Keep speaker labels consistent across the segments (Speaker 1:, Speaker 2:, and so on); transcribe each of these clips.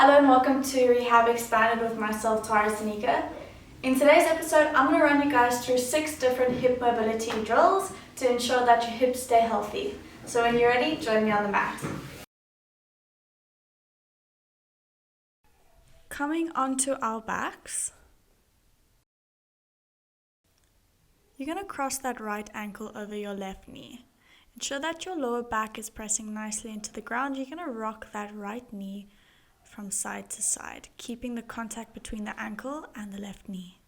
Speaker 1: Hello and welcome to Rehab Expanded with myself, Tara Tineka. In today's episode, I'm going to run you guys through 6 different hip mobility drills to ensure that your hips stay healthy. So when you're ready, join me on the mat. Coming onto our backs, you're going to cross that right ankle over your left knee. Ensure that your lower back is pressing nicely into the ground. You're going to rock that right knee from side to side, keeping the contact between the ankle and the left knee.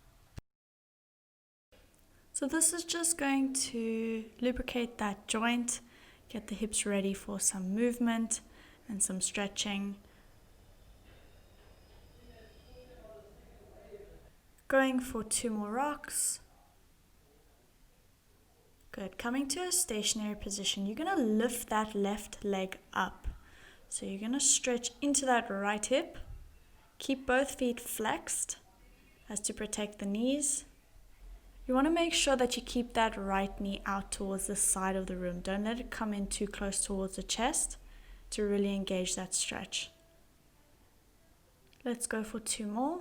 Speaker 1: So this is just going to lubricate that joint, get the hips ready for some movement and some stretching. Going for 2 more rocks. Good. Coming to a stationary position, you're going to lift that left leg up. So you're going to stretch into that right hip. Keep both feet flexed as to protect the knees. You want to make sure that you keep that right knee out towards the side of the room. Don't let it come in too close towards the chest to really engage that stretch. Let's go for 2 more.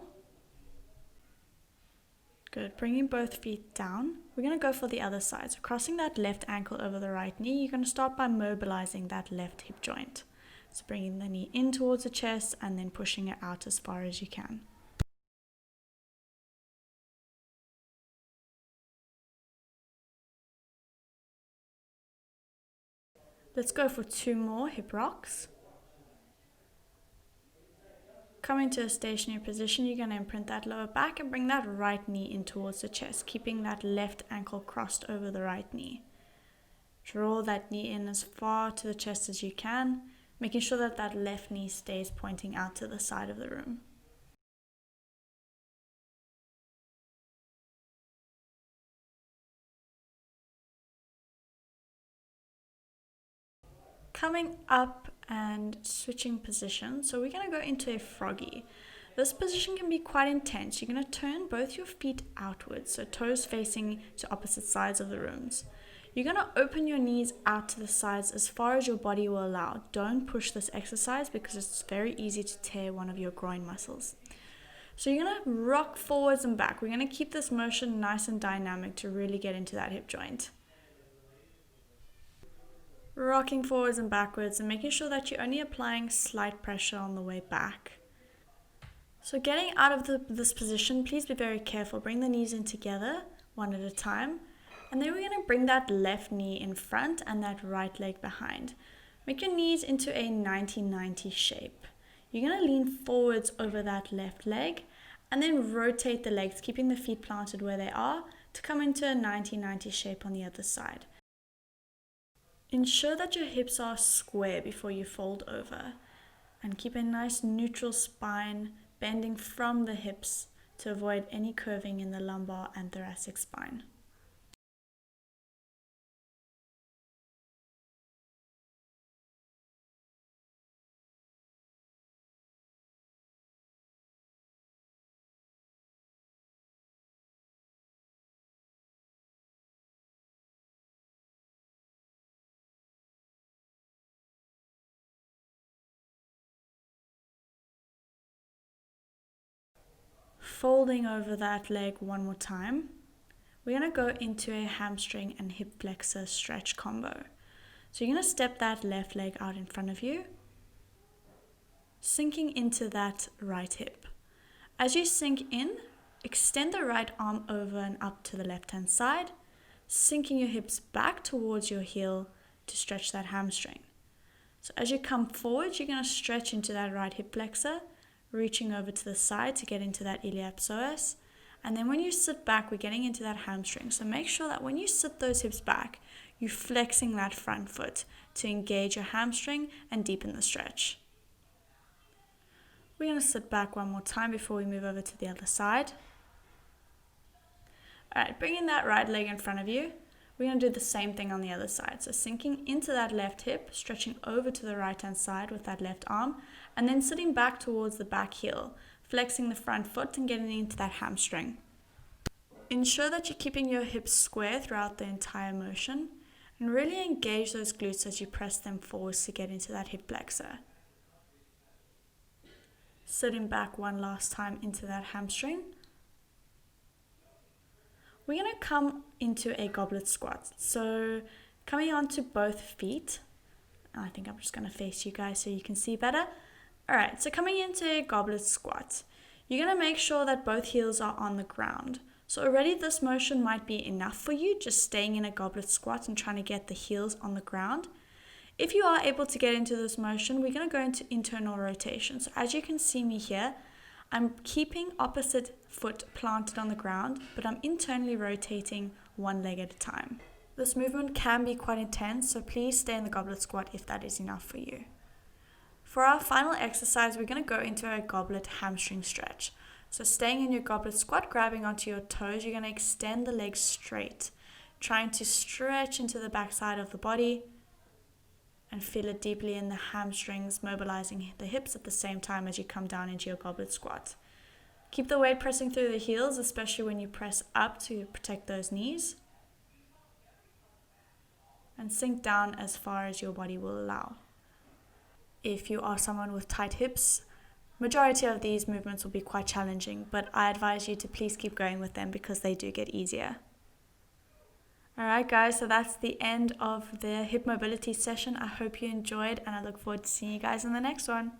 Speaker 1: Good. Bringing both feet down. We're going to go for the other side. So crossing that left ankle over the right knee, you're going to start by mobilizing that left hip joint. So bringing the knee in towards the chest and then pushing it out as far as you can. Let's go for 2 more hip rocks. Coming to a stationary position, you're going to imprint that lower back and bring that right knee in towards the chest, keeping that left ankle crossed over the right knee. Draw that knee in as far to the chest as you can, making sure that that left knee stays pointing out to the side of the room. Coming up and switching position, so we're going to go into a froggy. This position can be quite intense. You're going to turn both your feet outwards, so toes facing to opposite sides of the rooms. You're going to open your knees out to the sides as far as your body will allow. Don't push this exercise because it's very easy to tear one of your groin muscles. So you're going to rock forwards and back. We're going to keep this motion nice and dynamic to really get into that hip joint. Rocking forwards and backwards and making sure that you're only applying slight pressure on the way back. So getting out of this position, please be very careful. Bring the knees in together, one at a time. And then we're going to bring that left knee in front and that right leg behind. Make your knees into a 90-90 shape. You're going to lean forwards over that left leg and then rotate the legs, keeping the feet planted where they are to come into a 90-90 shape on the other side. Ensure that your hips are square before you fold over and keep a nice neutral spine bending from the hips to avoid any curving in the lumbar and thoracic spine. Folding over that leg one more time, we're going to go into a hamstring and hip flexor stretch combo. So you're going to step that left leg out in front of you, sinking into that right hip. As you sink in, extend the right arm over and up to the left hand side, sinking your hips back towards your heel to stretch that hamstring. So as you come forward, you're going to stretch into that right hip flexor, reaching over to the side to get into that iliopsoas. And then when you sit back, we're getting into that hamstring. So make sure that when you sit those hips back, you're flexing that front foot to engage your hamstring and deepen the stretch. We're going to sit back one more time before we move over to the other side. All right, bringing that right leg in front of you. We're going to do the same thing on the other side. So sinking into that left hip, stretching over to the right hand side with that left arm, and then sitting back towards the back heel, flexing the front foot and getting into that hamstring. Ensure that you're keeping your hips square throughout the entire motion and really engage those glutes as you press them forwards to get into that hip flexor. sitting back one last time into that hamstring. We're going to come into a goblet squat. So coming onto both feet. I think I'm just going to face you guys so you can see better. Alright, so coming into a goblet squat, you're going to make sure that both heels are on the ground. So already this motion might be enough for you, just staying in a goblet squat and trying to get the heels on the ground. If you are able to get into this motion, we're going to go into internal rotation. So as you can see me here, I'm keeping opposite foot planted on the ground, but I'm internally rotating one leg at a time. This movement can be quite intense, so please stay in the goblet squat if that is enough for you. For our final exercise, we're going to go into a goblet hamstring stretch. So staying in your goblet squat, grabbing onto your toes, you're going to extend the legs straight, trying to stretch into the backside of the body and feel it deeply in the hamstrings, mobilizing the hips at the same time as you come down into your goblet squat. Keep the weight pressing through the heels, especially when you press up to protect those knees. And sink down as far as your body will allow. If you are someone with tight hips, majority of these movements will be quite challenging, but I advise you to please keep going with them because they do get easier. Alright guys, so that's the end of the hip mobility session. I hope you enjoyed and I look forward to seeing you guys in the next one.